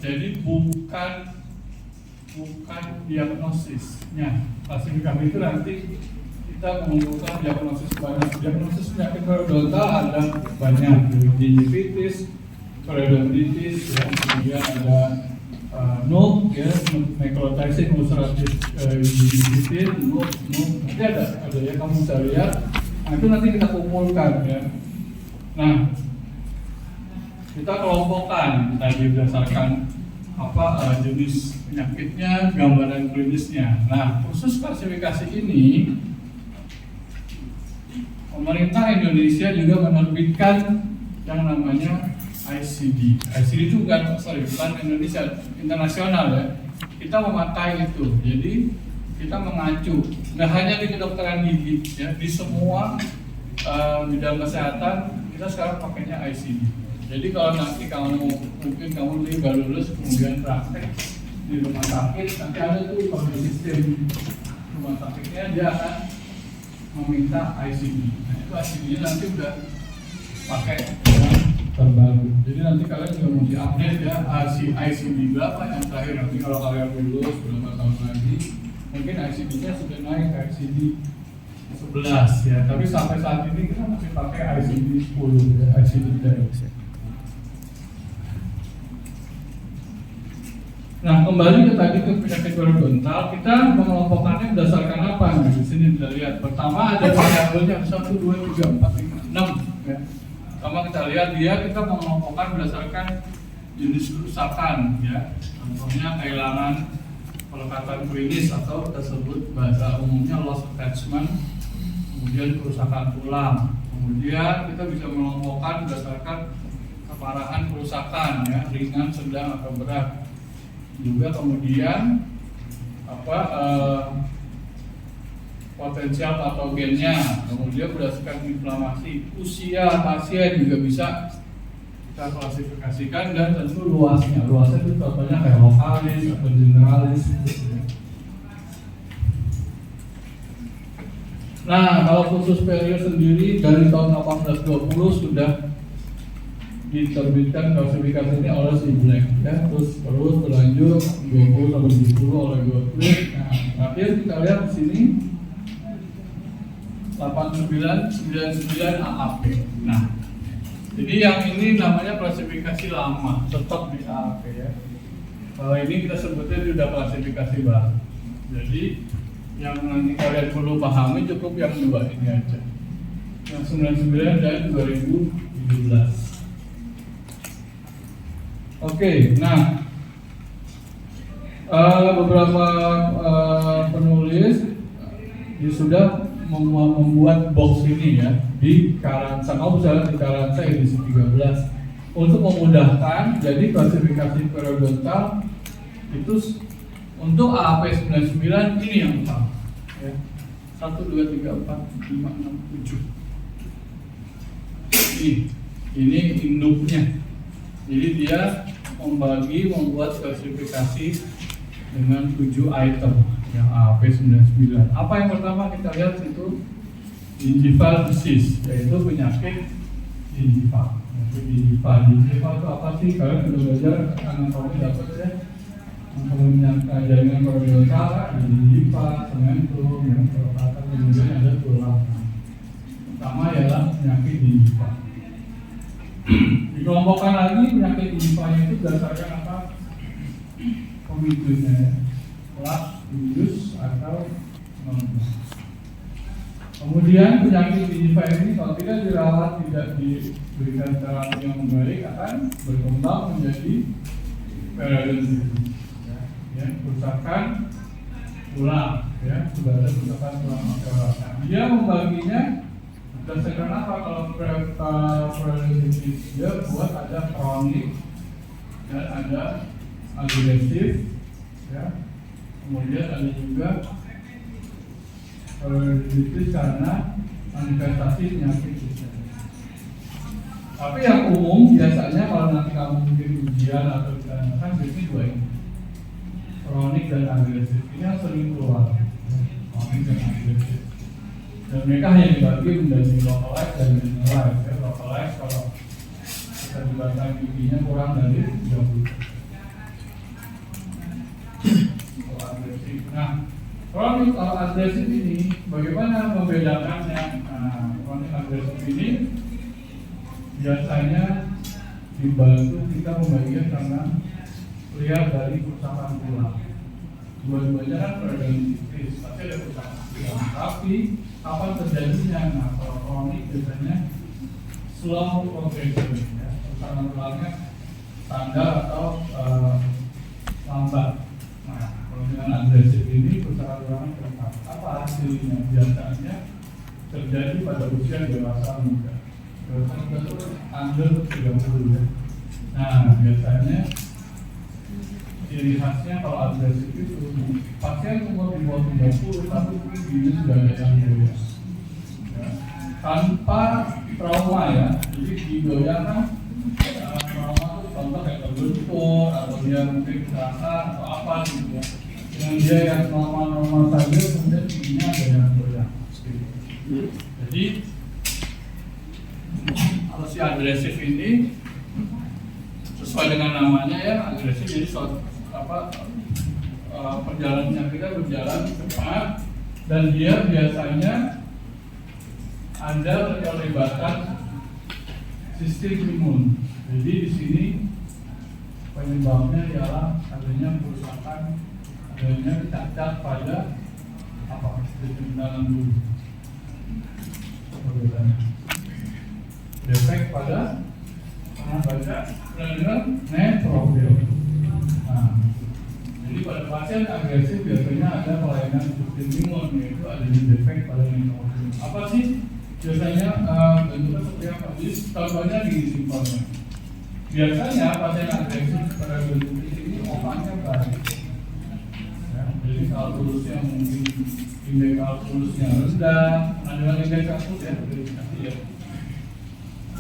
Jadi bukan diagnosisnya. Klasifikasi itu nanti kita mengumpulkan diagnosis banyak. Diagnosis penyakit periodontal ada banyak, gingivitis, periodontitis, ya, kemudian ada NUK, ya, necrotizing ulcerative gingivitis, NUK, nanti ada ya, kamu bisa lihat. Nah, itu nanti kita kumpulkan, ya. Nah, kita kelompokkan tadi berdasarkan jenis penyakitnya, gambaran klinisnya. Nah, khusus klasifikasi ini, pemerintah Indonesia juga menerbitkan yang namanya ICD. ICD itu bukan Indonesia, internasional, ya. Kita memakai itu, jadi kita mengacu. Nggak hanya di kedokteran gigi, ya, di semua bidang kesehatan kita sekarang pakainya ICD. Jadi kalau nanti mungkin kamu baru lulus kemudian praktek di rumah sakit, nanti ada tuh kalau sistem rumah sakitnya dia akan meminta ICD. Nah, itu ICD-nya nanti udah pakai yang terbaru. Jadi nanti kalian juga mau diupdate, ya, ICD berapa yang terakhir. Nanti kalau kalian lulus beberapa tahun lagi, mungkin ICD-nya sudah naik ke ICD 11, ya. Tapi sampai saat ini kita masih pakai ICD 10, ya, ICD Deluxe. Nah, kembali ke tadi ke penyakit periodontal, kita mengelompokkannya berdasarkan apa? Nah, di sini kita lihat. Pertama ada variabelnya 1, 2, 3, 4, 5, 6. Ya. Pertama kita lihat kita mengelompokkan berdasarkan jenis kerusakan, ya. Contohnya kehilangan pelekatan klinis atau kita sebut bahasa umumnya loss attachment, kemudian kerusakan tulang. Kemudian kita bisa mengelompokkan berdasarkan keparahan kerusakan, ya, ringan, sedang atau berat. Juga kemudian potensial patogennya, kemudian berdasarkan inflamasi, usia pasien juga bisa kita klasifikasikan, dan tentu luasnya itu contohnya kayak lokalis atau generalis gitu, ya. Nah, kalau khusus perio sendiri dari tahun 1820 sudah diterbitkan klasifikasi ini oleh si Black, ya, terus berlanjut 20 sampai 70 oleh Gottlieb. Nah, terakhir kita lihat di sini 8999 AAP. Nah, jadi yang ini namanya klasifikasi lama, tetap di AAP, ya. Kalau ini kita sebutnya sudah klasifikasi baru. Jadi yang nanti kalian perlu pahami cukup yang dua ini aja, yang 99 dan 2017. Oke, nah beberapa penulis sudah membuat box ini, ya, di Karansa. Kamu bisa lihat di Karansa edisi 13 untuk memudahkan. Jadi klasifikasi periodontal itu untuk AAP 99 ini yang utama, ya. 1, 2, 3, 4, 5, 6, 7. Ini induknya. Jadi dia membuat klasifikasi dengan 7 item yang AAP 99. Apa yang pertama kita lihat itu gingival disease, yaitu penyakit gingival. Gingival itu apa sih? Kalian sudah belajar anatomi dapat, ya. Jaringan periodontal, gingival, cementum, yang kelekatan, kemudian ada tulang. Pertama ialah penyakit gingival. Dikelompokkan lagi penyakit gingivalnya itu berdasarkan apa? Pemicunya, ya. Plak, virus, atau non-plak. Kemudian penyakit gingival ini kalau tidak dirawat, tidak diberikan terapi yang baik, akan berkembang menjadi periodontitis, ya, kerusakan tulang, ya, sudah ada kerusakan tulang makelar. Nah, dia membaginya berdasarkan apa? Kalau periodontitis dia buat ada kronik dan ada agresif, ya. Kemudian ada juga periodontitis karena manifestasi penyakit sistemik. Tapi yang umum biasanya kalau nanti kamu mungkin ujian atau ditanyakan, biasanya dua ini, kronik dan agresif. Ini yang sering keluar, kronik dan agresif. Dan mereka hanya dibagi menjadi localized dan generalized, ya. Localized kalau kita dibatang giginya kurang dari 30. kronik agresif ini, bagaimana membedakannya? Nah, kronik agresif ini biasanya dibantu kita membagikan karena lihat dari kerusakan tulang. Dua-duanya kan preventif, pasti ada kerusakan tulang. Tapi kapan terjadinya? Nah, kalau kronik biasanya slow progression, ya, kerusakan tulangnya standar atau lambat. Nah, kalau dengan agresif ini kerusakan tulangnya cepat. Apa hasilnya? Biasanya terjadi pada usia dewasa muda. Dewasa muda itu under 30 ya. Nah, biasanya ciri khasnya kalau agresif itu pasien umur di bawah 30 tapi giginya sudah ada yang goyang, ya. Tanpa trauma ya, jadi digoyangkan trauma itu contoh kayak terbentur atau dia mungkin kerasa atau apa gitu ya. Dengan dia yang normal-normal saja kemudian giginya ada yang goyang. Jadi kalau si agresif ini sesuai dengan namanya ya, agresif, jadi perjalanannya kita berjalan cepat dan dia biasanya ada keterlibatan sistem imun. Jadi di sini penyebabnya ialah adanya kerusakan, adanya cacat pada sistem dalam tubuh. Defek pada netrofil. Nah, jadi pada pasien agresif biasanya ada kelainan sistem imun, yaitu adanya defek pada netrofil. Apa sih biasanya bentuknya seperti apa? Jadi contohnya di simpelnya. Biasanya pasien agresif pada bentuk ini otaknya baik. Ya, jadi kalkulusnya mungkin indeks kalkulusnya rendah, ada indeks kalkulus ya,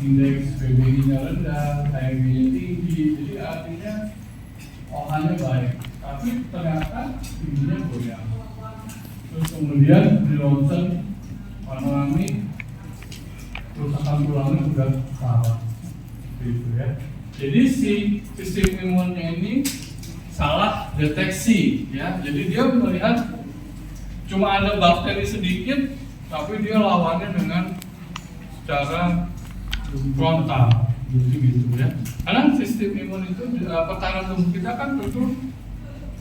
indeks PBI-nya rendah, KMI-nya tinggi, jadi artinya OH-nya baik, tapi ternyata tingginya goyang. Terus kemudian di ronsen panorami kerusakan tulangnya sudah salah, gitu ya. Jadi si sistem imunnya ini salah deteksi, ya. Jadi dia melihat cuma ada bakteri sedikit, tapi dia lawannya dengan secara frontal, gitu ya. Karena sistem imun itu pertahanan tubuh kita kan tentu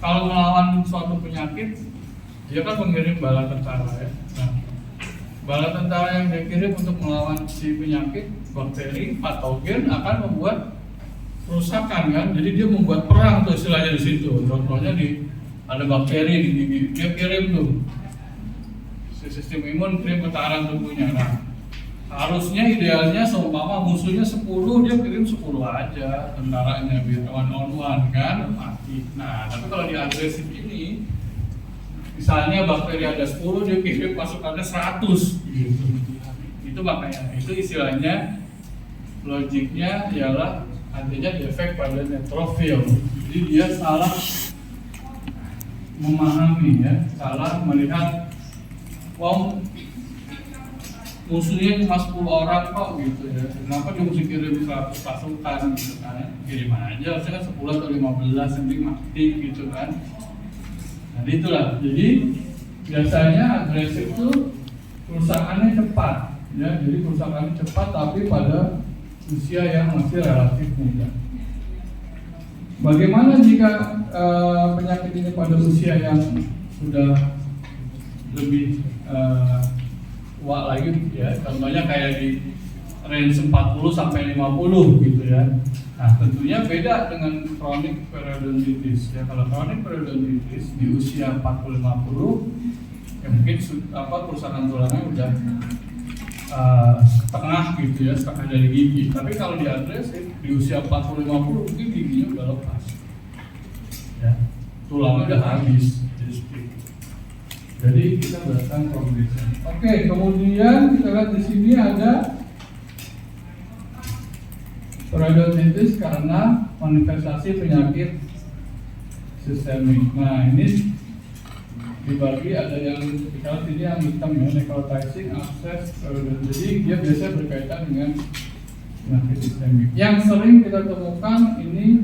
kalau melawan suatu penyakit dia kan mengirim bala tentara ya. Nah, bala tentara yang dikirim untuk melawan si penyakit bakteri patogen akan membuat kerusakan kan. Jadi dia membuat perang tuh istilahnya di situ. Contohnya ada bakteri di gigi, dia kirim tuh si sistem imun kirim pertahanan tubuhnya. Nah, harusnya idealnya seumpama musuhnya 10, dia kirim 10 aja tentaranya biar one-on-one kan mati. Nah, tapi kalau di agresif ini misalnya bakteri ada 10, dia kirim pasukannya 100 gitu. Itu makanya, itu istilahnya logiknya ialah adanya defek pada netrofil. Jadi dia salah memahami ya, salah melihat musuhnya cuma 10 orang kok gitu ya. Kenapa dia mesti kirim 100 pasukan gitu kan? Kirim aja, harusnya kan 10 atau 15 nanti mati gitu kan. Nah itulah, jadi biasanya agresif itu kerusakannya cepat ya. Jadi kerusakannya cepat tapi pada usia yang masih relatif muda. Bagaimana jika penyakit ini pada usia yang sudah lebih tua lagi ya, contohnya kayak di range 40 sampai 50 gitu ya. Nah, tentunya beda dengan chronic periodontitis ya. Kalau chronic periodontitis di usia 40-50 ya mungkin kerusakan tulangnya udah setengah gitu ya, setengah dari gigi. Tapi kalau di agresif di usia 40-50 mungkin giginya udah lepas ya, tulangnya udah habis. Jadi kita berdasarkan progression. Oke, kemudian kita lihat di sini ada periodontitis karena manifestasi penyakit sistemik. Nah, ini dibagi ada yang kita sini yang hitam ya, necrotizing abscess periodontitis. Jadi dia biasanya berkaitan dengan penyakit sistemik. Yang sering kita temukan ini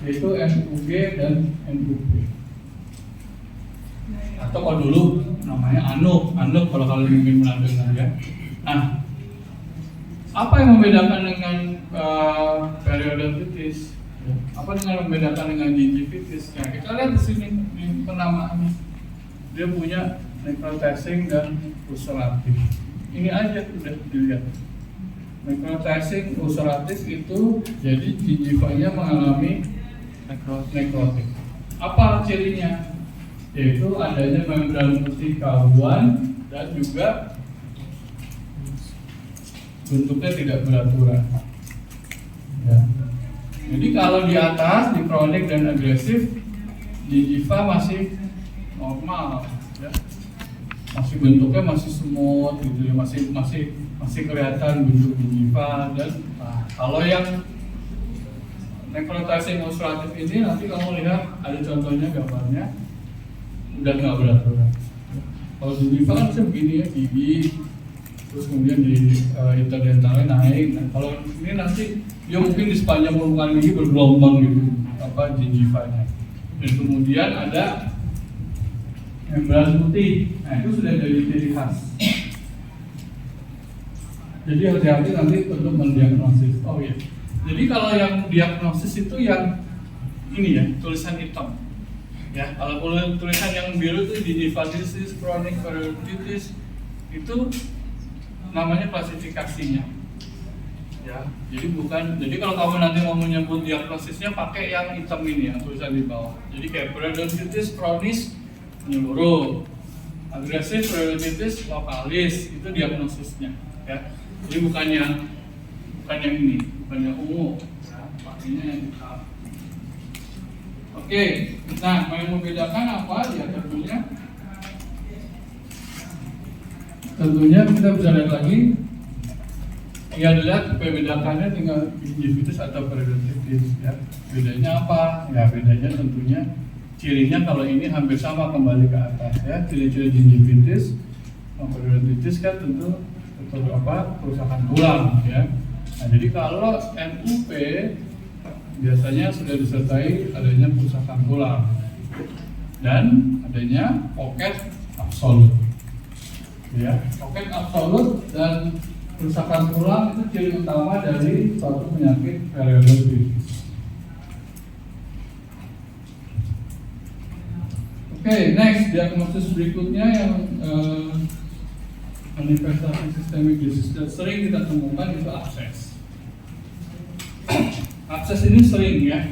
yaitu NUG dan NUP. atau kalau dulu namanya anuk kalau kalian mungkin pernah dengar ya. Nah, apa yang membedakan dengan periodontitis? Apa dengan membedakan dengan gingivitis? Nah, kita lihat di sini di penamaannya. Dia punya necrotizing dan ulceratif. Ini aja udah dilihat. Necrotizing, ulceratif itu jadi gingivanya mengalami nekrotik. Apa cirinya? Yaitu adanya membran putih keabuan dan juga bentuknya tidak beraturan. Ya. Jadi kalau di atas, di kronik dan agresif, gingiva masih normal, ya. Masih bentuknya masih semut, gitu ya, masih kelihatan bentuk gingiva. Dan kalau yang necrotizing ulceratif ini nanti kamu lihat ada contohnya gambarnya, udah nggak beraturan. Kalau gingiva kan bisa begini ya, gigi, terus kemudian di interdentalnya naik. Nah, kalau ini nanti dia mungkin di sepanjang permukaan gigi bergelombang gitu, gingivanya. Dan kemudian ada membran putih. Nah, itu sudah jadi ciri khas. Jadi hati-hati nanti untuk mendiagnosis. Oh iya. Jadi kalau yang diagnosis itu yang ini ya, tulisan hitam. Ya, kalau tulisan yang biru itu gingivitis, chronic periodontitis, itu namanya klasifikasinya. Ya, jadi kalau kamu nanti mau menyebut diagnosisnya pakai yang hitam ini yang tulisan di bawah. Jadi kayak periodontitis kronis menyeluruh, agresif periodontitis lokalis, itu diagnosisnya, ya. Jadi bukan yang ini, bukan yang ungu, ya, pakainya yang hitam. Oke, nah yang membedakan apa? Ya tentunya kita bisa lihat lagi. Ya dilihat membedakannya tinggal gingivitis atau periodontitis, ya. Bedanya apa? Ya bedanya tentunya cirinya kalau ini hampir sama kembali ke atas, ya. Ciri-ciri gingivitis, periodontitis kan tentu kerusakan tulang, ya. Nah, jadi kalau NUP biasanya sudah disertai adanya kerusakan tulang dan adanya pocket absolut, ya. Pocket absolut dan kerusakan tulang itu ciri utama dari suatu penyakit periodontitis. Oke, next diagnosis berikutnya yang manifestasi sistemik disease sering kita temukan itu abses. Abses ini sering ya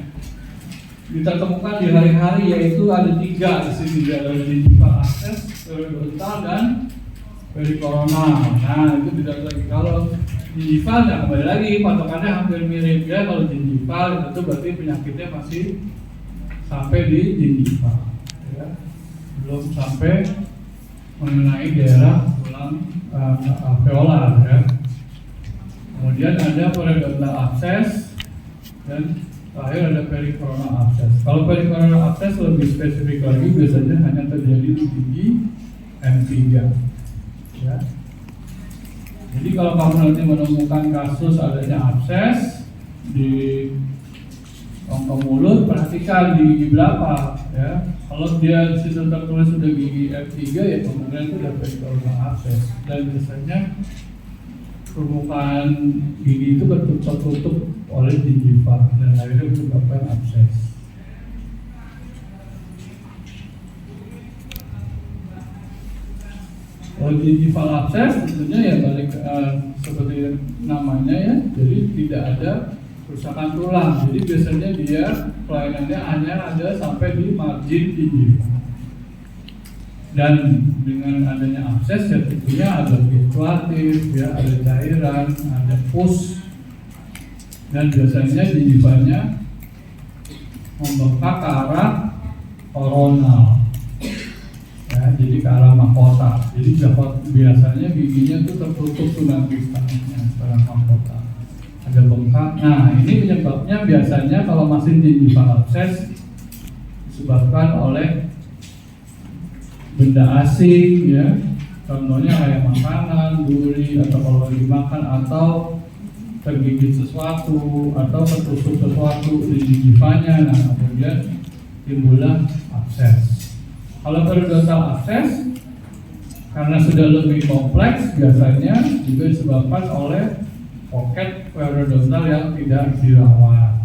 kita temukan di hari-hari, yaitu ada 3 di sini, ada gingival abses, periodontal dan perikoronal. Nah itu tidak lagi. Kalau gingival, nah kembali lagi patokannya hampir mirip ya. Kalau gingival itu berarti penyakitnya masih sampai di gingival, ya. Belum sampai mengenai daerah tulang alveolar, ya. Kemudian ada periodontal abses dan terakhir ada perikoronal abses. Kalau perikoronal abses lebih spesifik lagi, biasanya hanya terjadi di gigi M3. Ya. Jadi kalau kamu nanti menemukan kasus adanya abses di rongga mulut, perhatikan di gigi berapa, ya. Kalau dia di situ tertulis sudah gigi F3, ya kemungkinan itu ada perikoronal abses. Dan biasanya permukaan gigi itu tertutup oleh gingiva dan akhirnya menyebabkan abses. Kalau gingival abses tentunya ya balik seperti namanya ya, jadi tidak ada kerusakan tulang. Jadi biasanya dia kelainannya hanya ada sampai di margin gingiva. Dan dengan adanya abses ya tentunya ada fluktuatif, ya, ada cairan, ada pus, dan biasanya gingivanya membengkak ke arah koronal. Ya, jadi ke arah mahkota. Jadi biasanya giginya itu tertutup tuh nanti setelah mahkota. Ada bengkak. Nah, ini penyebabnya biasanya kalau masih gingival abses disebabkan oleh benda asing, ya. Contohnya kayak makanan, duri, atau kalau lagi makan, atau tergigit sesuatu, atau ketusuk sesuatu di gingivanya. Nah, kemudian timbullah abses. Kalau periodontal abses karena sudah lebih kompleks biasanya juga disebabkan oleh pocket periodontal yang tidak dirawat.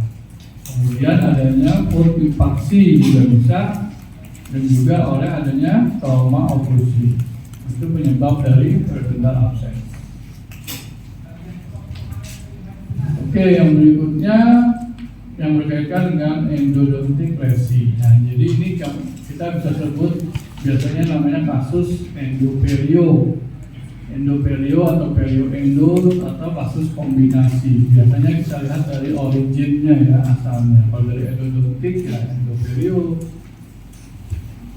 Kemudian adanya purkifaksi juga bisa, dan juga oleh adanya trauma oklusi. Itu penyebab dari periodontal abses. Oke, yang berikutnya yang berkaitan dengan endodontic lesi. Nah, jadi ini kita bisa sebut biasanya namanya kasus endoperio atau perio-endo atau kasus kombinasi. Biasanya kita lihat dari originnya ya, asalnya. Kalau dari endodontic ya endoperio.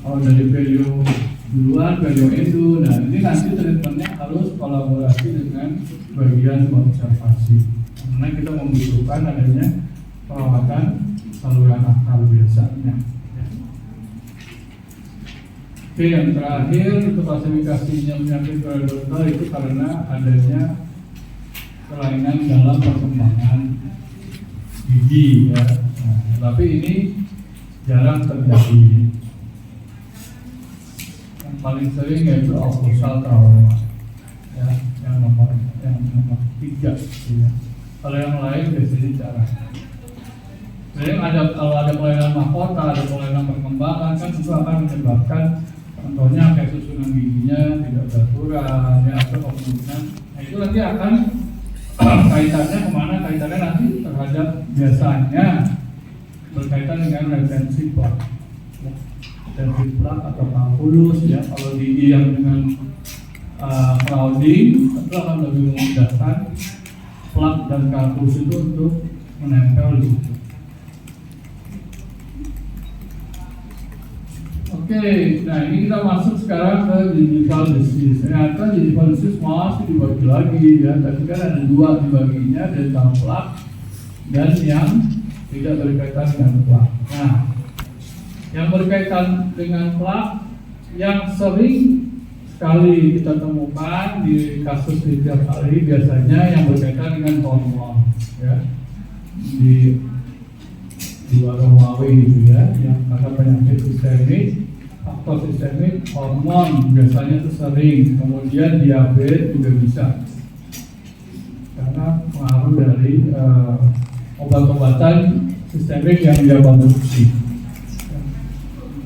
Kalau dari perio duluan, perio-endo. Nah, ini nanti treatmentnya harus kolaborasi dengan bagian konservasi. Karena kita membutuhkan adanya perawatan saluran akal biasanya. Oke, yang terakhir untuk klasifikasinya penyakit periodontal itu karena adanya kelainan dalam perkembangan gigi ya. Nah, tapi ini jarang terjadi. Yang paling sering yaitu occlusal trauma ya, yang nomor 3 ya. Kalau yang lain biasanya jarang. Jadi kalau ada kelainan mahkota, ada kelainan perkembangan kan itu akan menyebabkan contohnya kayak susunan giginya tidak beraturan ya, atau kemungkinan. Nah itu nanti akan kaitannya kemana? Kaitannya nanti terhadap biasanya berkaitan dengan retensi plak atau kalkulus ya. Kalau gigi yang dengan crowding itu akan lebih memudahkan plak dan kalkulus itu untuk menempel di situ. Oke, nah ini kita masuk sekarang ke gingival disease. Ternyata gingival disease masih dibagi lagi ya. Tadi kan ada 2 dibaginya, dental plaque dan yang tidak berkaitan dengan plaque. Nah, yang berkaitan dengan plaque yang sering sekali kita temukan di kasus setiap hari biasanya yang berkaitan dengan hormon ya. Di warung-warung gitu ya, yang karena penyakit sistemik, faktor sistemik, hormon biasanya itu sering, kemudian diabetes juga bisa karena pengaruh dari obat-obatan sistemik yang dia produksi.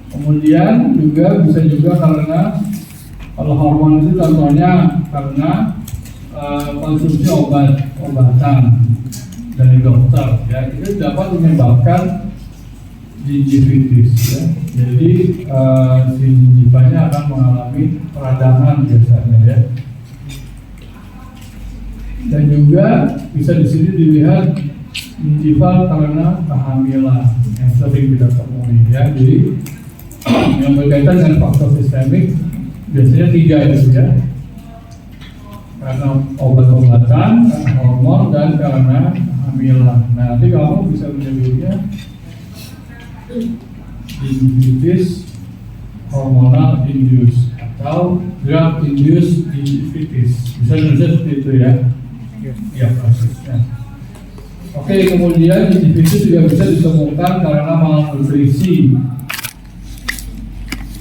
Kemudian juga bisa juga karena kalau hormon itu contohnya karena konsumsi obatan dari dokter ya, itu dapat menyebabkan gingivitis ya. Jadi si gingivanya akan mengalami peradangan biasanya ya. Dan juga bisa di sini dilihat gingival karena kehamilan yang sering kita temui ya. Jadi yang berkaitan dengan faktor sistemik biasanya 3 itu ya. Karena obat-obatan, karena hormon, dan karena kehamilan. Nah, nanti kamu bisa menyebutnya gingivitis hormonal induced atau drug induced gingivitis. Bisa seperti itu ya. Ya, prosesnya. Oke, kemudian gingivitis juga bisa ditemukan karena malnutrisi.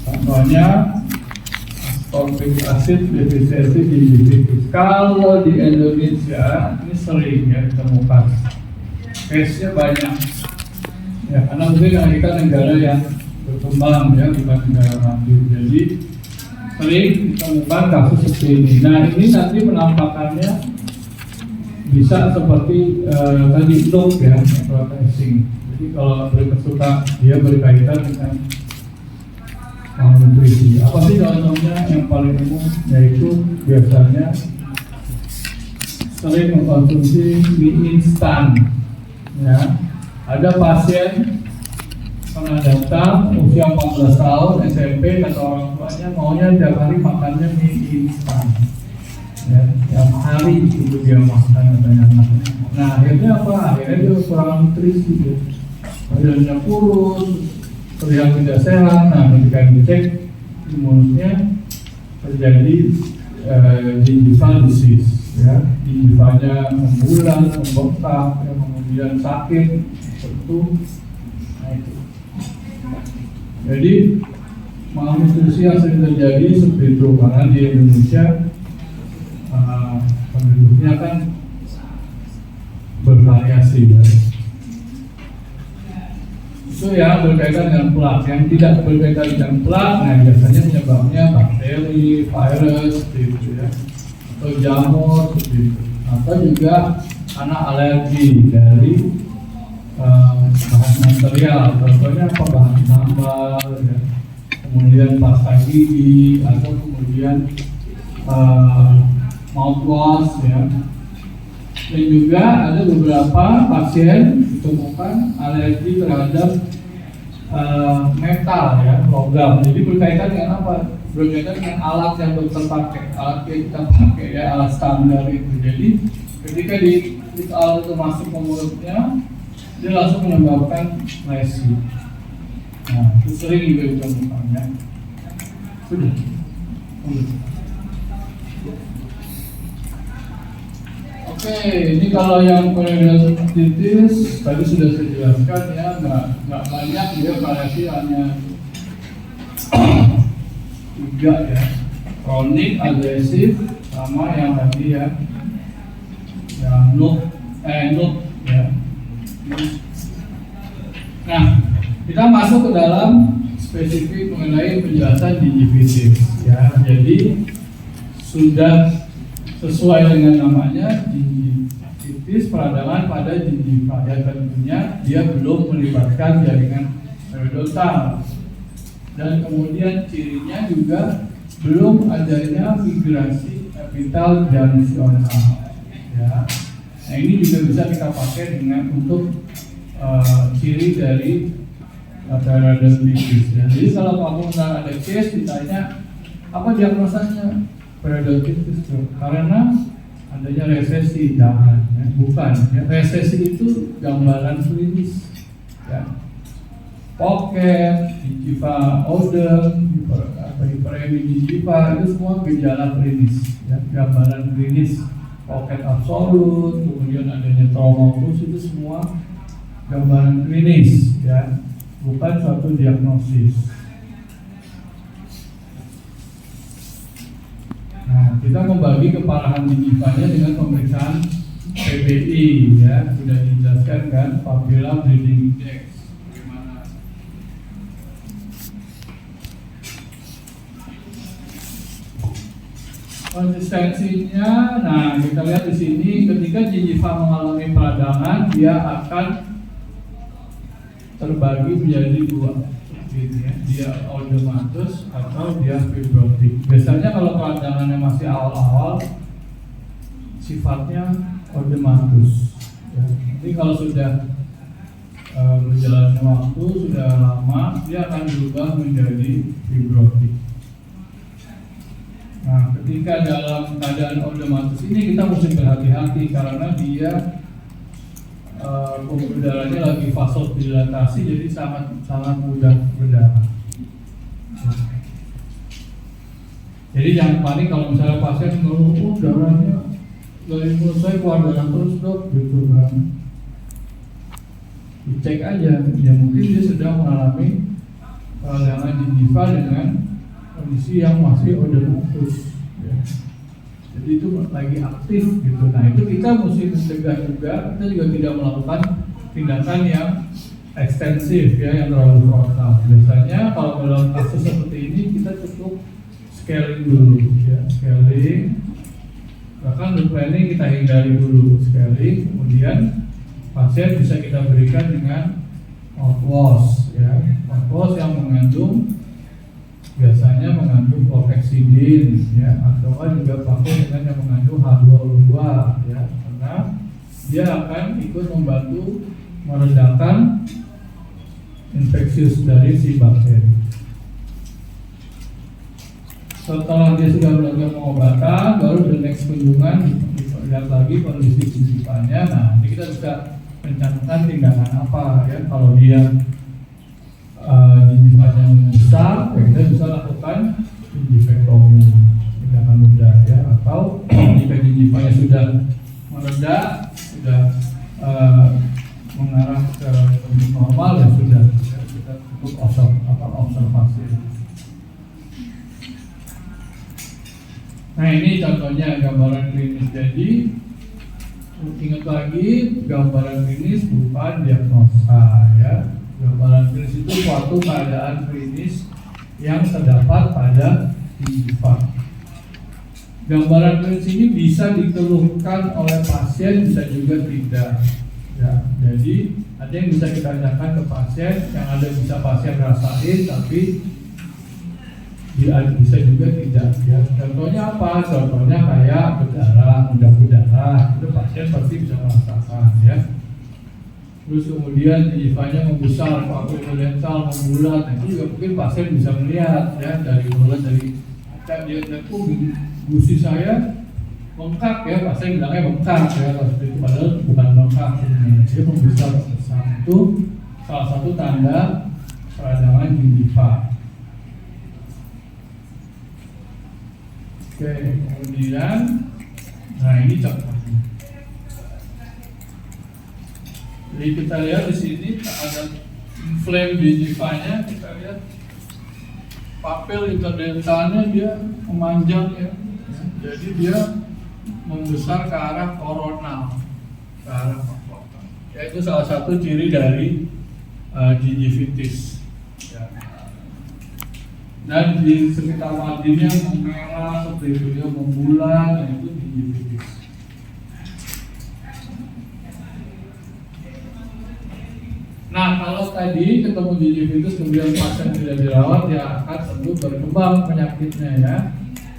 Contohnya ascorbic acid defisiensi gingivitis. Kalau di Indonesia ini sering ya ditemukan. Case-nya banyak. Ya, karena mungkin kita negara yang berkembang ya, bukan negara maju. Jadi sering ditemukan kasus seperti ini. Nah, ini nanti penampakannya bisa seperti tadi look ya, processing. Jadi kalau berkesukaan dia berkaitan dengan malnutrisi. Apa sih contohnya yang paling umum? Yaitu biasanya sering mengkonsumsi mie instan. Ya, ada pasien pernah datang usia 14 tahun SMP, kata orang tuanya maunya tiap hari makannya mie instan. Ya, tiap hari itu dia makan katanya anaknya. Nah akhirnya apa? Akhirnya dia kurang nutrisi, ya. Badannya kurus, terlihat tidak sehat. Nah ketika dicek mulutnya terjadi gingival disease, ya, gingivanya membulat, membengkak, ya, kemudian sakit, tentu. Nah itu. Jadi malnutrisi yang sering terjadi seperti itu karena di Indonesia penduduknya kan bervariasi ya. Itu ya berkaitan dengan plak. Yang tidak berkaitan dengan plak, nah biasanya penyebabnya bakteri, virus, seperti itu ya, atau jamur seperti itu, atau juga karena alergi dari bahan material, contohnya apa, bahan sambal, ya, kemudian pasta gigi, atau kemudian mouthwash ya. Dan juga ada beberapa pasien ditemukan alergi terhadap metal ya, logam. Jadi berkaitan dengan apa? Berkaitan dengan alat yang dokter pakai, alat yang kita pakai ya, alat standar itu. Jadi ketika di alat itu masuk ke mulutnya, dia langsung menyebabkan lesi. Nah, itu sering juga ditemukan ya. Sudah. Oke, ini kalau yang periodontitis tadi sudah saya jelaskan ya, nggak banyak dia variasi, hanya 3 ya, kronik, agresif, sama yang tadi ya, yang nuk ya. Nah, kita masuk ke dalam spesifik mengenai penjelasan gingivitis ya. Jadi sudah sesuai dengan namanya, gingivitis peradangan pada gingiva ya, tentunya dia belum melibatkan jaringan periodontal, dan kemudian cirinya juga belum adanya migrasi epitel junctional ya. Nah, ini juga bisa kita pakai dengan untuk ciri dari periodontitis ya. Jadi kalau kamu ada case ditanya apa diagnosanya, periodontitis karena adanya resesi, jangan ya, bukan ya. Resesi itu gambaran klinis ya, pocket, gingiva odem, hiperemi gingiva, itu semua gejala klinis ya, gambaran klinis. Pocket absolut, kemudian adanya trauma plus, itu semua gambaran klinis ya, bukan suatu diagnosis. Nah, kita membagi keparahan gingivanya dengan pemeriksaan PBI ya, sudah dijelaskan kan, Papilla Bleeding Index. Bagaimana? Konsistensinya, nah kita lihat di sini, ketika gingiva mengalami peradangan, dia akan terbagi menjadi 2. Ya, dia odematous atau dia fibrotik. Biasanya kalau peradangannya masih awal-awal, sifatnya odematous ya. Jadi kalau sudah berjalannya waktu, sudah lama, dia akan berubah menjadi fibrotik. Nah, ketika dalam keadaan odematous ini kita mesti berhati-hati karena dia pembuluh darahnya lagi vasodilatasi, jadi sangat mudah berdarah. Jadi jangan panik kalau misalnya pasien mengeluh, darahnya dari mulut saya keluar darah terus dok, gitu kan. Dicek aja, ya mungkin dia sedang mengalami peradangan gingiva dengan kondisi yang masih odematous. Ya. Jadi itu lagi aktif gitu. Nah, itu kita mesti mencegah juga. Kita juga tidak melakukan tindakan yang ekstensif ya, yang terlalu frontal. Biasanya kalau dalam kasus seperti ini kita cukup scaling dulu ya, scaling. Bahkan untuk planning kita hindari dulu scaling. Kemudian pasien bisa kita berikan dengan mouthwash ya, mouthwash yang biasanya mengandung chlorhexidine ya, atau juga pakai dengan yang mengandung H2O2 ya, karena dia akan ikut membantu meredakan infeksius dari si bakteri. Setelah dia sudah melakukan pengobatan, baru the next kunjungan lihat lagi kondisi gingivanya. Nah, ini kita bisa mencantumkan tindakan apa ya, kalau dia gingivanya besar, ya kita bisa lakukan gingivektomi, tindakan mudah ya. Atau jika gingivanya sudah meredah, sudah mengarah ke bentuk normal, ya sudah kita cukup observasi. Nah ini contohnya gambaran klinis. Jadi ingat lagi, gambaran klinis bukan diagnosa ya. Gambaran klinis itu suatu keadaan klinis yang terdapat pada gingiva. Gambaran klinis ini bisa dikeluhkan oleh pasien, bisa juga tidak. Ya, jadi ada yang bisa kita tanyakan ke pasien, yang ada bisa pasien rasain, tapi bisa juga tidak. Ya. Contohnya apa? Contohnya kayak berdarah, berdarah, itu pasien pasti bisa merasakan. Ya. Terus kemudian gingivanya membesar, papil dental membulat, itu juga mungkin pasien bisa melihat ya dari mulut dari dia gusi saya bengkak ya, pasien bilangnya bengkak ya, itu padahal bukan bengkak, dia membesar. Itu salah satu tanda peradangan gingiva. Oke, kemudian, nah ini contohnya. Jadi kita lihat di sini ada inflame gingivanya, kita lihat papil interdentalnya dia memanjang ya. Jadi dia membesar ke arah koronal, ke arah koronal. Ya, itu salah satu ciri dari gingivitis. Ya. Dan di sekitar marginnya merah seperti itu ya, membulat, nah itu gingivitis. Nah kalau tadi ketemu gingivitis kemudian pasien tidak dirawat, ya akan tentu berkembang penyakitnya ya.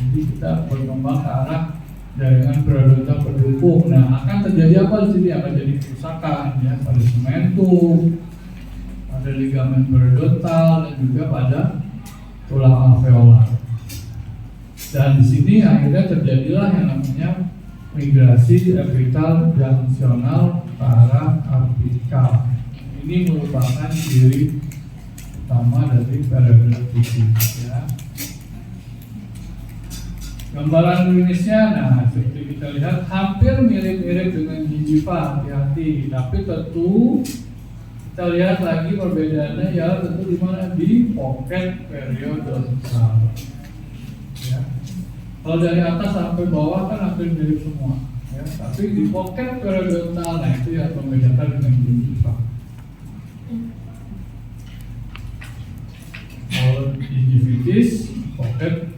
Jadi kita berkembang ke arah jaringan periodontal pendukung. Nah akan terjadi apa di sini? Akan jadi kerusakan ya pada sementum, pada ligamen periodontal, dan juga pada tulang alveolar. Dan di sini akhirnya terjadilah yang namanya migrasi epitel junctional ke arah apikal. Ini merupakan ciri utama dari periodontitis ya. Gambaran klinisnya, nah seperti kita lihat hampir mirip-mirip dengan gingiva, hati-hati. Tapi tentu kita lihat lagi perbedaannya ya tentu di mana, di pocket periodontal. Ya. Kalau dari atas sampai bawah kan hampir mirip semua. Ya. Tapi di pocket periodontal, nah itu yang membedakan dengan gingiva. Kalau gingivitis, pocket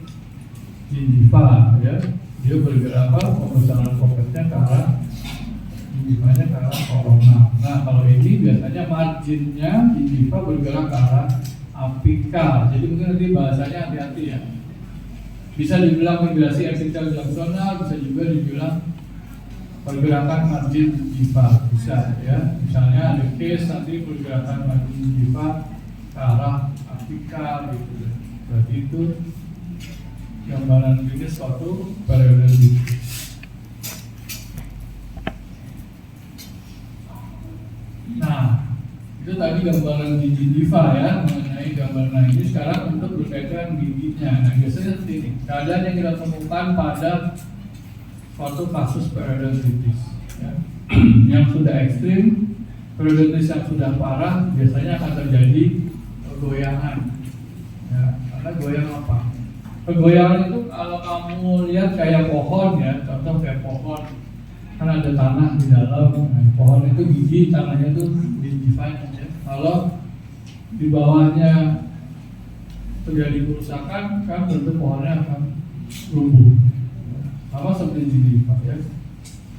gingiva ya, dia bergerak pembesaran pocketnya ke arah gingivanya ke arah koronal. Nah kalau ini biasanya marginnya gingiva bergerak ke arah apikal. Jadi mungkin nanti bahasanya hati-hati ya. Bisa dibilang migrasi epitel junctional, bisa juga dibilang pergerakan margin gingiva, bisa ya. Misalnya ada case nanti pergerakan margin gingiva ke arah apikal gitu. Berarti itu gambaran klinis suatu periodontitis. Nah, itu tadi gambaran di gingiva ya, mengenai gambaran. Nah ini sekarang untuk berkaitan giginya. Nah biasanya seperti ini, keadaan yang kita temukan pada suatu kasus periodontitis ya. Yang sudah ekstrim, periodontitis yang sudah parah, biasanya akan terjadi goyangan ya. Karena goyang apa? Kegoyangan itu kalau kamu lihat kayak pohon ya, contoh kayak pohon kan ada tanah di dalam, nah, pohon itu gigi, tanahnya itu gingivanya ya. Kalau di bawahnya terjadi kerusakan kan tentu pohonnya akan lumpuh, sama seperti gingiva ya.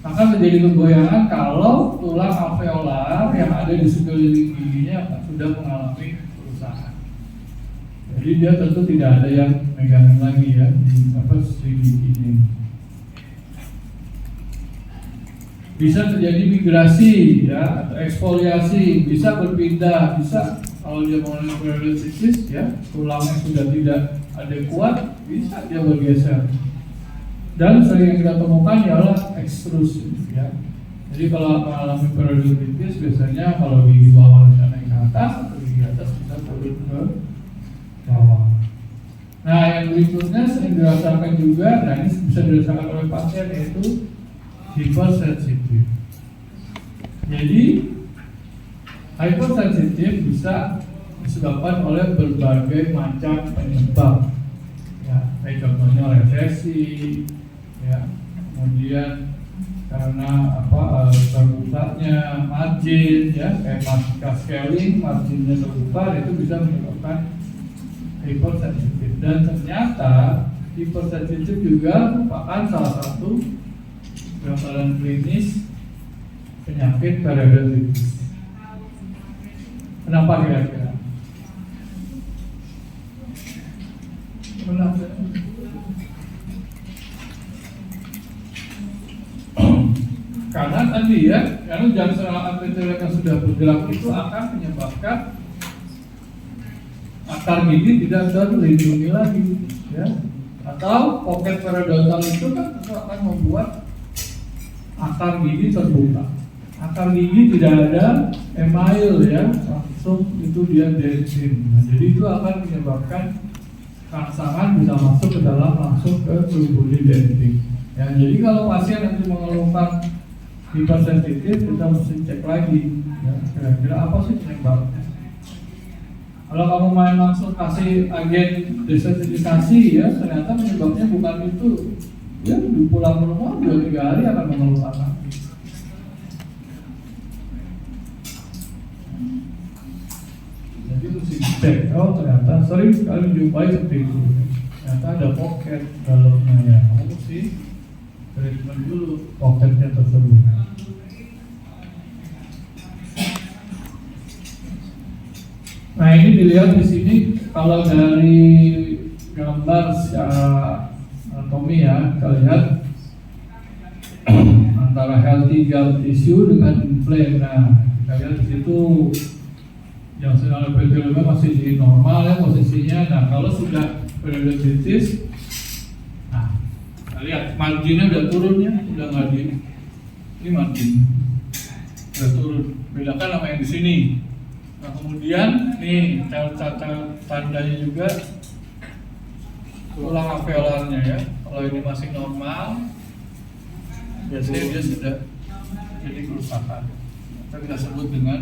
Akan terjadi kegoyangan kalau tulang alveolar yang ada di sekeliling giginya sudah mengalami kerusakan. Jadi dia tentu tidak ada yang megangin lagi ya di gigi ini. Bisa terjadi migrasi ya, atau eksfoliasi, bisa berpindah, bisa kalau dia mengalami periodontitis ya, tulangnya sudah tidak adekuat, bisa dia bergeser. Dan sering yang kita temukan ialah ekstrusif ya. Jadi kalau mengalami periodontitis biasanya kalau gigi bawah bisa naik ke atas, atau gigi atas bisa turun ke bawah. Nah yang berikutnya sering dirasakan juga, nah ini bisa dirasakan oleh pasien, yaitu hypersensitif. Jadi hypersensitif bisa disebabkan oleh berbagai macam penyebab ya. contohnya resesi, ya, kemudian karena terbukanya margin, ya, kayak market scaling, marginnya terbuka, itu bisa menyebabkan hypersensitif. Dan ternyata hypersensitif juga merupakan salah satu gambaran klinis penyakit periodontitis. Kenapa kira-kira? Kenapa? Karena tadi ya, karena jam serangan arterial yang sudah bergerak itu akan menyebabkan akar gigi tidak terlindungi lagi, ya. Atau pocket periodontal itu kan akan membuat akar gigi terbuka. Akar gigi tidak ada email, ya, langsung itu dia dentin. Nah, jadi itu akan menyebabkan rangsangan bisa masuk ke dalam langsung ke tubuh dentin. Ya, jadi kalau pasien nanti mengeluhkan hipersensitif, kita mesti cek lagi, ya, kira-kira apa sih penyebabnya. Kalau kamu main langsung kasih agen desensitisasi, ya, ternyata penyebabnya bukan itu, ya, pulang ke rumah 2-3 hari akan mengeluhkan lagi. Jadi mesti cek, oh ternyata sering sekali dijumpai seperti itu, ternyata ada pocket dalamnya, ya, kamu mesti treatment dulu pocketnya tersebut. Nah, ini dilihat di sini kalau dari gambar secara anatomi, ya, kita lihat antara healthy gum tissue dengan inflamed. Nah, kita lihat di situ yang senal epitheliumnya masih di normal, ya, posisinya. Nah, kalau sudah periodontitis, nah, kita lihat marginnya udah turun, ya, udah nggak di ini margin udah turun. Bedakan sama yang di sini. Nah, kemudian nih tandanya juga tulang alveolarnya, ya. Kalau ini masih normal, biasanya dia sudah jadi kerusakan. Kita sebut dengan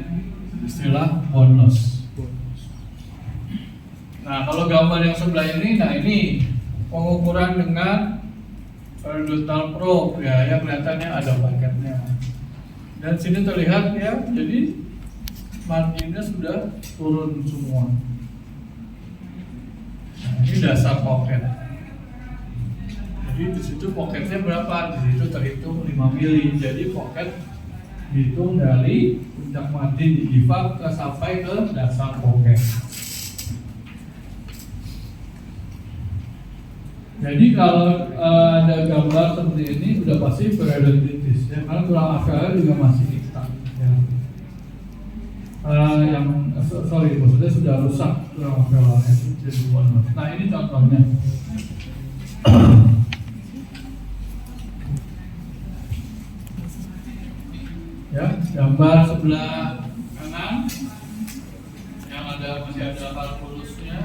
istilah bone loss. Nah, kalau gambar yang sebelah ini, nah ini pengukuran dengan periodontal probe, ya, yang kelihatannya ada paketnya. Dan sini terlihat, ya, jadi marginnya sudah turun semua. Nah, ini dasar pocket. Jadi di situ pocketnya berapa? Di situ terhitung 5 mili. Jadi pocket dihitung dari puncak margin gingiva sampai ke dasar pocket. Jadi kalau ada gambar seperti ini udah pasti periodontitis, ya, karena tulang alveolar juga masih hitam, ya. Maksudnya sudah rusak tulang alveolarnya itu jadi bone loss. Nah, ini contohnya. Ya, gambar sebelah kanan yang masih ada kalkulusnya.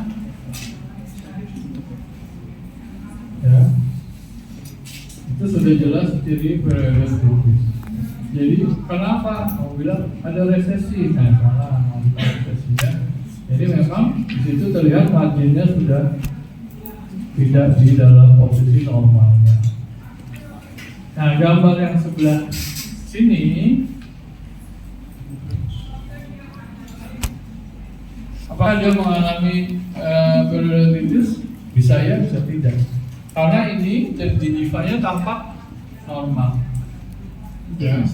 Ya, itu sudah jelas ciri periodontitis. Jadi kenapa? Mau bilang ada resesi, nah salah, resesi, ya. Jadi memang di situ terlihat marginnya sudah tidak di dalam posisi normalnya. Nah, gambar yang sebelah sini, apakah dia mengalami periodontitis? Bisa ya, bisa tidak. Karena ini gingivanya tampak normal. Ya,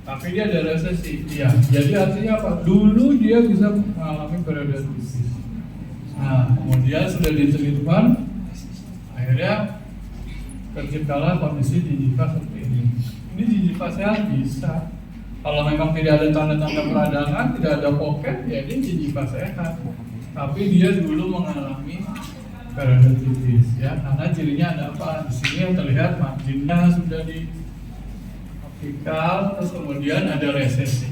tapi dia ada resesi. Iya, jadi artinya apa? Dulu dia bisa mengalami periodontitis. Nah, kemudian sudah ditelitikan, akhirnya terciptalah kondisi gingiva seperti ini. Ini gingiva sehat bisa. Kalau memang tidak ada tanda-tanda peradangan, tidak ada pocket, ya ini gingiva sehat. Tapi dia dulu mengalami periodontitis, ya, karena cirinya ada apa? Di sini yang terlihat marginnya sudah di vertikal, terus kemudian ada resesi.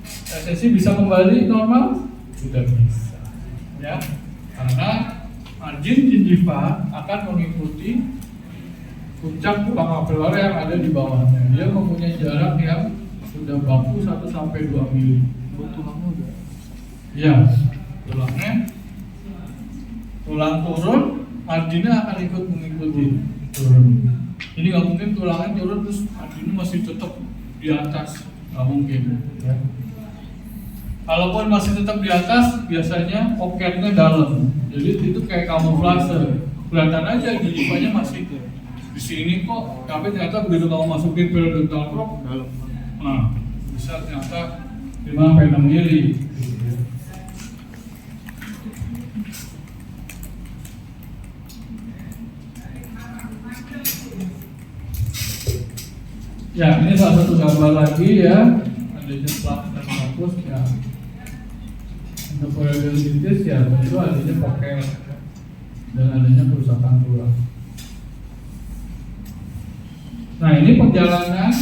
Resesi bisa kembali normal? Tidak bisa, ya, karena margin gingiva akan mengikuti puncak tulang alveolar yang ada di bawahnya. Dia mempunyai jarak yang sudah baku 1-2 mili. Tulangnya udah? Ya, tulang turun marginnya akan ikut mengikuti turun. Jadi nggak mungkin tulangnya turun terus marginnya masih tetap di atas, nggak mungkin. Ya. Kalaupun masih tetap di atas, biasanya pocketnya dalam. Jadi itu kayak kamuflase, kelihatan aja gingivannya masih di sini kok, tapi ternyata begitu kamu masukin periodontal probe dalam. Nah, bisa ternyata 5-6 mili. Ya, ini salah satu gambar lagi ya, adanya plak dan hapus ya. Untuk periodontitis ya, itu adanya pocket dan adanya kerusakan tulang. Nah, ini perjalanan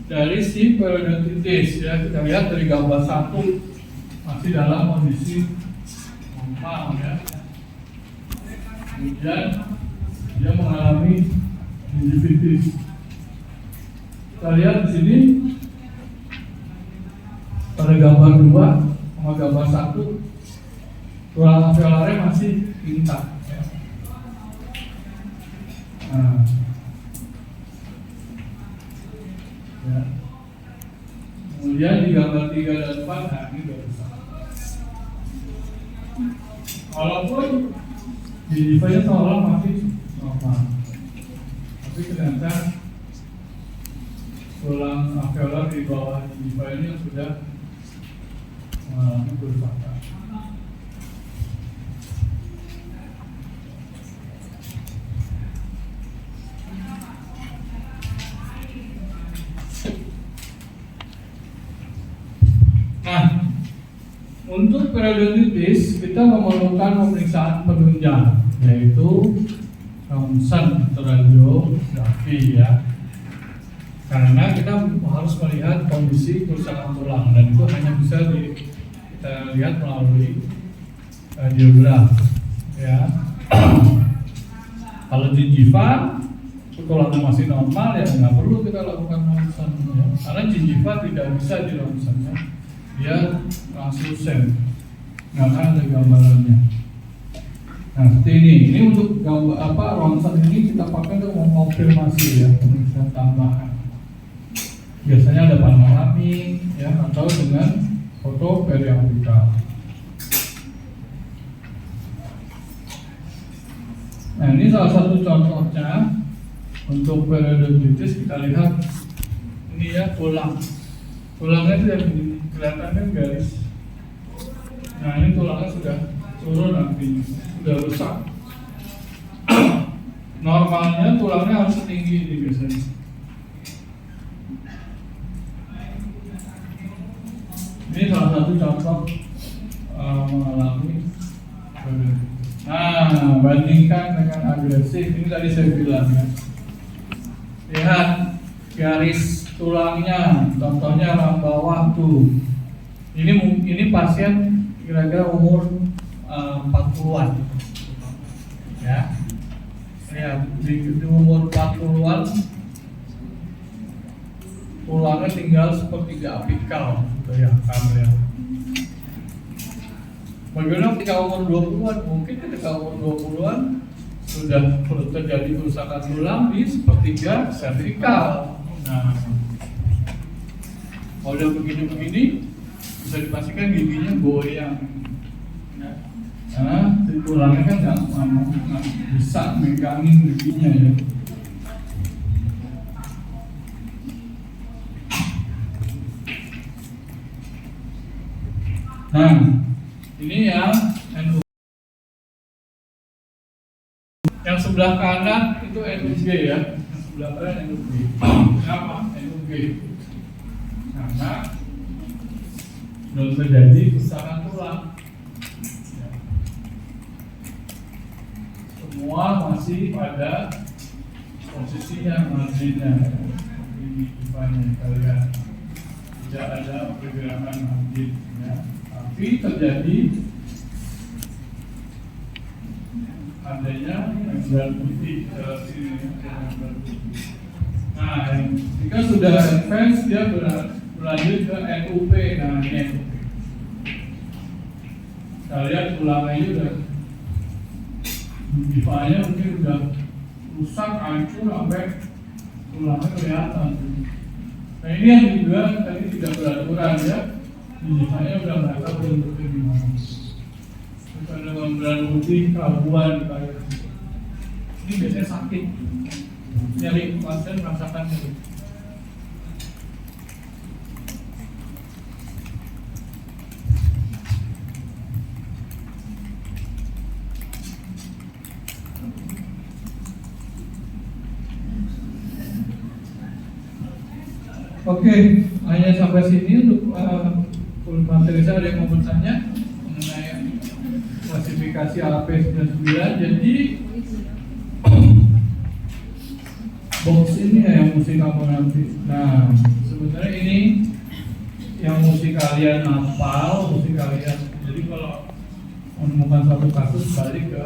dari si periodontitis ya. Kita lihat dari gambar 1 masih dalam kondisi normal ya. Kemudian dia mengalami gingivitis. Kita lihat di sini pada gambar 2 sama gambar 1 tulang alveolarnya masih intak ya. Nah, ya. Kemudian di gambar 3 dan 4, nah ini udah rusak. Walaupun gingivinya seolah masih normal, tapi ternyata tulang alveolar di bawah gingiva ini yang sudah mengalami kerusakan. Nah, untuk periodontitis kita memerlukan pemeriksaan penunjang, yaitu ronsen radiografi ya. Karena kita harus melihat kondisi kerusakan tulang dan itu hanya bisa kita lihat melalui radiograf ya. Kalau gingiva tulangnya masih normal ya nggak perlu kita lakukan ronsen ya. Karena gingiva tidak bisa di ronsen ya. Dia translucent, nggak ada gambarannya. Nah seperti ini untuk gambar ronsen ini kita pakai untuk mengonfirmasi ya, pemeriksaan tambahan. Biasanya ada panoramik ya atau dengan foto periapikal. Nah ini salah satu contohnya untuk periodontitis. Kita lihat ini ya tulangnya itu yang kelihatannya garis. Nah ini tulangnya sudah turun artinya sudah rusak. Normalnya tulangnya harus tinggi ini biasanya. Ini salah satu contoh mengalami. Nah, bandingkan dengan agresif. Ini tadi saya bilang ya. Lihat garis tulangnya, contohnya orang bawah tuh. Ini pasien kira-kira umur 40-an. Ya. Lihat di umur 40-an tulangnya tinggal sepertiga apikal gitu ya, kamera. Bagaimana ketika umur 20-an? Mungkin ketika umur 20-an sudah terjadi kerusakan tulang di sepertiga servikal. Nah, kalau udah begini-begini bisa dipastikan giginya goyang. Karena tulangnya kan nggak bisa megangin giginya ya. Nah, ini yang NUG. Yang sebelah kanan itu NUG ya. Yang sebelah kanan NUG. Kenapa NUG? Karena belum terjadi kerusakan tulang. Semua masih pada posisinya, marginnya. Ini depannya kita lihat. Tidak ada pergerakan margin ya. Tapi terjadi adanya gambar putih dalam sini. Nah, jika sudah advance dia berlanjut ke NUP. Nah, ini NUP. Kita lihat tulangnya udah Bipanya mungkin udah rusak, hancur, sampai tulangnya kelihatan. Nah ini yang juga tadi tidak beraturan ya, bipanya udah nggak tahu bentuknya gimana. Terus ada gambaran putih, kerabuan, kayak ini biasanya sakit. Nyari pasien merasakan itu. Oke, hanya sampai sini untuk materi saya. Ada yang mau bertanya mengenai klasifikasi AP99. Jadi box ini ya yang mesti kamu nanti. Nah, sebenarnya ini yang mesti kalian hafal, mesti kalian. Jadi kalau menemukan satu kasus balik ke